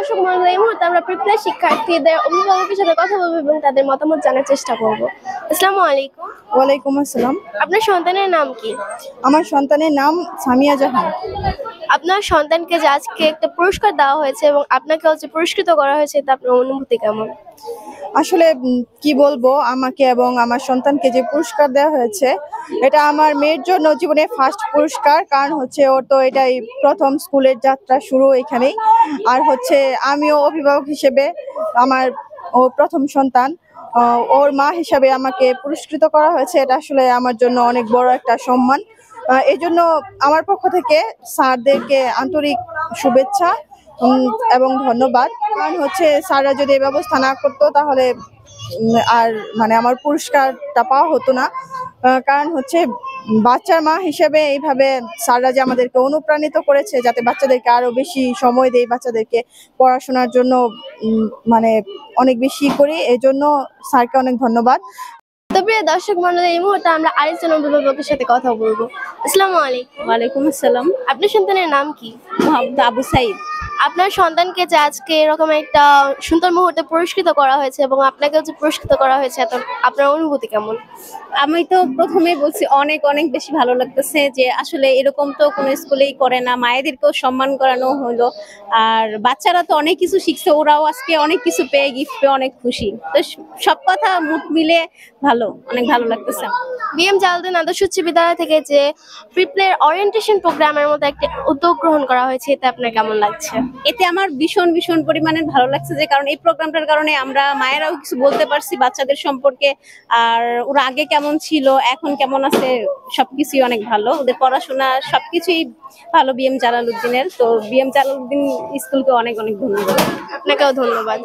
দর্শক মণ্ডলী, এই মুহূর্তে আমরা প্রিপ্লে শিক্ষার্থীদের অভিভাবকের সাথে কথা বলবো এবং তাদের মতামত জানার চেষ্টা করব। আসসালামু আলাইকুম। ওয়ালাইকুম আসসালাম। আপনার সন্তানের নাম কি? আমার সন্তানের নাম সামিয়া জাহান। আপনার সন্তানকে যে আজকে একটা পুরস্কার দেওয়া হয়েছে এবং আপনাকে হচ্ছে পুরস্কৃত করা হয়েছে, তা আপনার অনুভূতি কেমন? আসলে কি বলবো, আমাকে এবং আমার সন্তানকে যে পুরস্কার দেওয়া হয়েছে, এটা আমার মেয়ের জন্য জীবনে ফার্স্ট পুরস্কার। কারণ হচ্ছে ওর তো এটাই প্রথম স্কুলের যাত্রা শুরু এখানেই। আর হচ্ছে আমিও অভিভাবক হিসেবে আমার ও প্রথম সন্তান, ওর মা হিসাবে আমাকে পুরস্কৃত করা হয়েছে। এটা আসলে আমার জন্য অনেক বড় একটা সম্মান। এই জন্য আমার পক্ষ থেকে স্যারদেরকে আন্তরিক শুভেচ্ছা এবং ধন্যবাদ। কারণ হচ্ছে স্যাররা যদি এই ব্যবস্থা না করতো তাহলে আর মানে আমার পুরস্কারটা পাওয়া হতো না। কারণ হচ্ছে বাচ্চার মা হিসেবে এইভাবে স্যাররা যে আমাদেরকে অনুপ্রাণিত করেছে যাতে বাচ্চাদেরকে আরো বেশি সময় দেই, বাচ্চাদেরকে পড়াশোনার জন্য মানে অনেক বেশি করি, এই জন্য স্যারকে অনেক ধন্যবাদ। তবে দর্শক মণ্ডলী, এই মুহূর্তে আমরা আরেকজন অভিভাবকের সাথে কথা বলবো। আসসালামু আলাইকুম। ওয়ালাইকুম আসসালাম। আপনার সন্তানের নাম কি? মোহাম্মদ আবু সাইদ। আপনার সন্তানকে যে আজকে এরকম একটা সুন্দর মুহূর্তে পুরস্কৃত করা হয়েছে এবং আপনাকেও যে পুরস্কৃত করা হয়েছে, তো আপনার অনুভূতি কেমন? আমি তো প্রথমেই বলছি অনেক অনেক বেশি ভালো লাগতেছে যে আসলে এরকম তো কোনো স্কুলেই করে না, মায়েদেরকেও সম্মান করানো হলো। আর বাচ্চারা তো অনেক কিছু শিখছে, ওরাও আজকে অনেক কিছু পেয়ে গিফট পেয়ে অনেক খুশি। তো সব কথা মুখ মিলে ভালো, অনেক ভালো লাগতেছে। বিএম জালালউদ্দিন আদর্শ উচ্চ বিদ্যালয় থেকে যে প্রিপ্লের ওরিয়েন্টেশন প্রোগ্রামের মতো একটা উদ্যোগ গ্রহণ করা হয়েছে, এতে আপনার কেমন লাগছে? এতে আমার ভীষণ ভীষণ পরিমাণে ভালো লাগছে, যে কারণ এই প্রোগ্রামটার কারণে আমরা মায়েরাও কিছু বলতে পারছি বাচ্চাদের সম্পর্কে। আর ওরা আগে কেমন ছিল, এখন কেমন আছে, সবকিছুই অনেক ভালো। ওদের পড়াশোনা সবকিছুই ভালো বিএম জালালউদ্দিনের। তো বিএম জালালউদ্দিন স্কুলকে অনেক অনেক ধন্যবাদ। আপনাকেও ধন্যবাদ।